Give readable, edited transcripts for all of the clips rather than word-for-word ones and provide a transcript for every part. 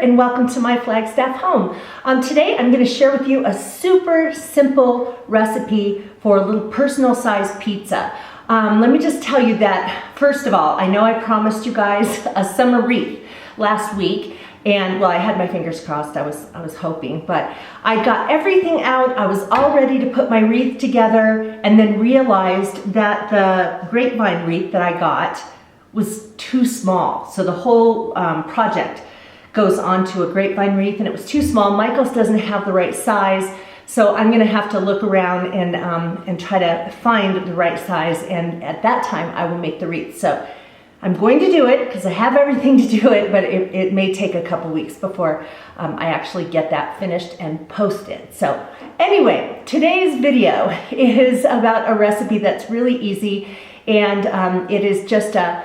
and welcome to my Flagstaff home. Today I'm going to share with you a super simple recipe for a little personal sized pizza. Let me just tell you that, first of all, I know I promised you guys a summer wreath last week, and well, I had my fingers crossed, I was hoping, but I got everything out. I was all ready to put my wreath together and then realized that the grapevine wreath that I got was too small. So the whole project goes onto a grapevine wreath and it was too small. Michael's doesn't have the right size, so I'm gonna have to look around and try to find the right size, and at that time I will make the wreath. So I'm going to do it because I have everything to do it, but it may take a couple weeks before I actually get that finished and posted. So anyway, today's video is about a recipe that's really easy, and it is just a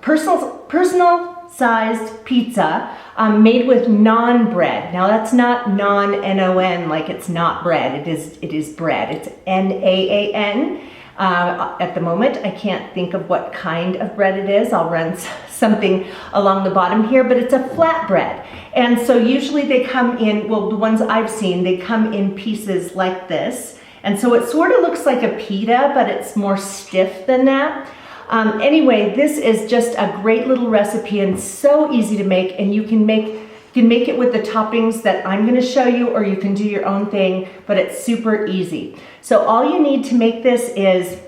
personal sized pizza made with naan bread. Now that's not naan, N-O-N, like it's not bread. It is bread. It's N-A-A-N. At the moment, I can't think of what kind of bread it is. I'll run something along the bottom here, but it's a flat bread. And so usually they come in, well, the ones I've seen, they come in pieces like this. And so it sort of looks like a pita, but it's more stiff than that. Anyway, this is just a great little recipe and so easy to make, and you can make it with the toppings that I'm going to show you, or you can do your own thing, but it's super easy. So all you need to make this is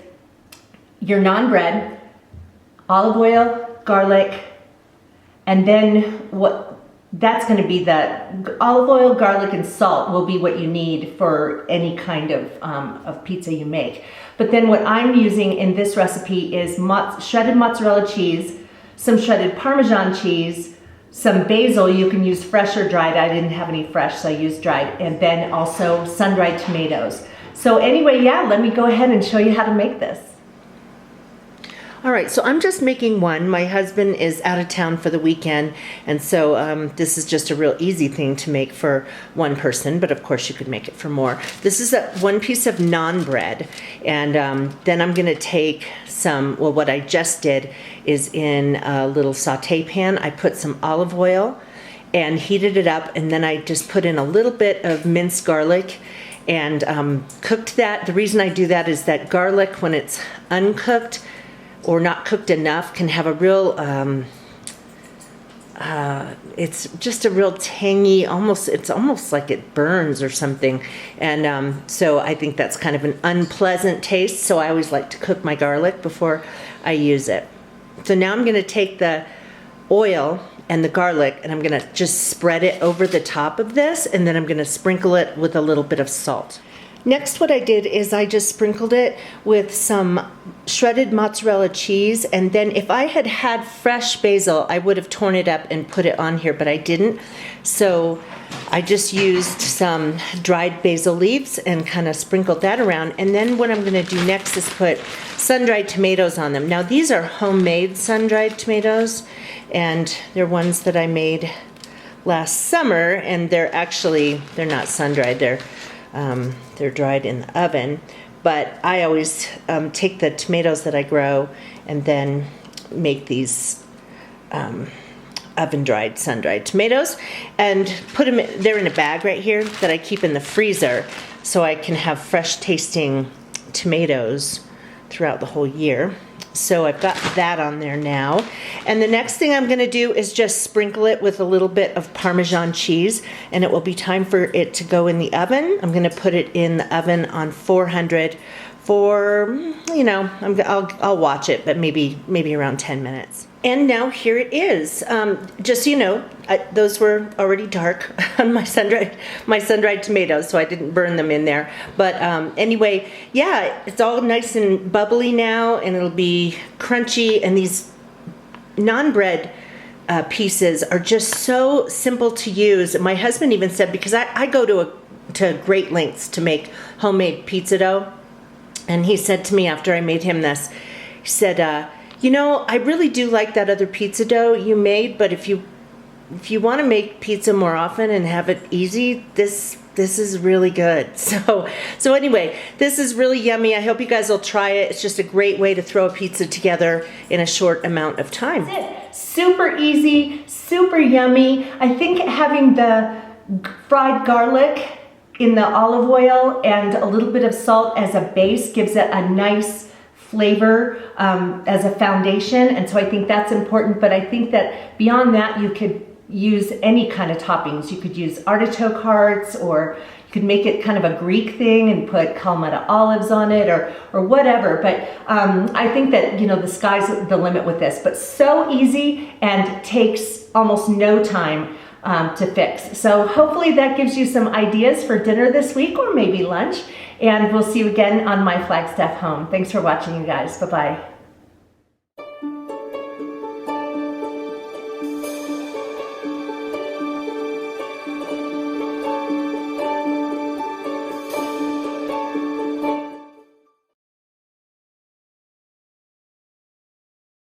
your naan bread, olive oil, garlic, and then that's going to be the olive oil, garlic, and salt will be what you need for any kind of pizza you make. But then what I'm using in this recipe is shredded mozzarella cheese, some shredded parmesan cheese, some basil. You can use fresh or dried. I didn't have any fresh, so I used dried, and then also sun-dried tomatoes. So anyway, yeah, let me go ahead and show you how to make this. All right, so I'm just making one. My husband is out of town for the weekend, and so this is just a real easy thing to make for one person, but of course you could make it for more. This is one piece of naan bread, and then I'm gonna take some, well, what I just did is in a little saute pan, I put some olive oil and heated it up, and then I just put in a little bit of minced garlic and cooked that. The reason I do that is that garlic, when it's uncooked, or not cooked enough, can have a real, it's just a real tangy, it's almost like it burns or something. And so I think that's kind of an unpleasant taste, so I always like to cook my garlic before I use it. So now I'm gonna take the oil and the garlic and I'm gonna just spread it over the top of this, and then I'm gonna sprinkle it with a little bit of salt. Next, what I did is I just sprinkled it with some shredded mozzarella cheese, and then if I had had fresh basil, I would have torn it up and put it on here, but I didn't. So I just used some dried basil leaves and kind of sprinkled that around. And then what I'm gonna do next is put sun-dried tomatoes on them. Now these are homemade sun-dried tomatoes, and they're ones that I made last summer, and they're not sun-dried, they're dried in the oven. But I always take the tomatoes that I grow and then make these oven-dried, sun-dried tomatoes, and put them, they're in a bag right here that I keep in the freezer so I can have fresh tasting tomatoes throughout the whole year. So I've got that on there now. And the next thing I'm gonna do is just sprinkle it with a little bit of Parmesan cheese, and it will be time for it to go in the oven. I'm gonna put it in the oven on 400 for, you know, I'll watch it, but maybe around 10 minutes. And now here it is. Just so you know, those were already dark on my sun-dried tomatoes, so I didn't burn them in there. But anyway, yeah, it's all nice and bubbly now, and it'll be crunchy. And these naan bread pieces are just so simple to use. My husband even said, because I go to great lengths to make homemade pizza dough, and he said to me after I made him this, he said, you know, I really do like that other pizza dough you made, but if you want to make pizza more often and have it easy, this is really good. So anyway, this is really yummy. I hope you guys will try it. It's just a great way to throw a pizza together in a short amount of time. That's it. Super easy, super yummy. I think having the fried garlic in the olive oil and a little bit of salt as a base gives it a nice flavor as a foundation, and so I think that's important. But I think that beyond that, you could use any kind of toppings. You could use artichoke hearts, or you could make it kind of a Greek thing and put Kalamata olives on it, or whatever. But I think that, the sky's the limit with this. But so easy and takes almost no time to fix. So hopefully that gives you some ideas for dinner this week, or maybe lunch. And we'll see you again on my Flagstaff home. Thanks for watching, you guys. Bye-bye.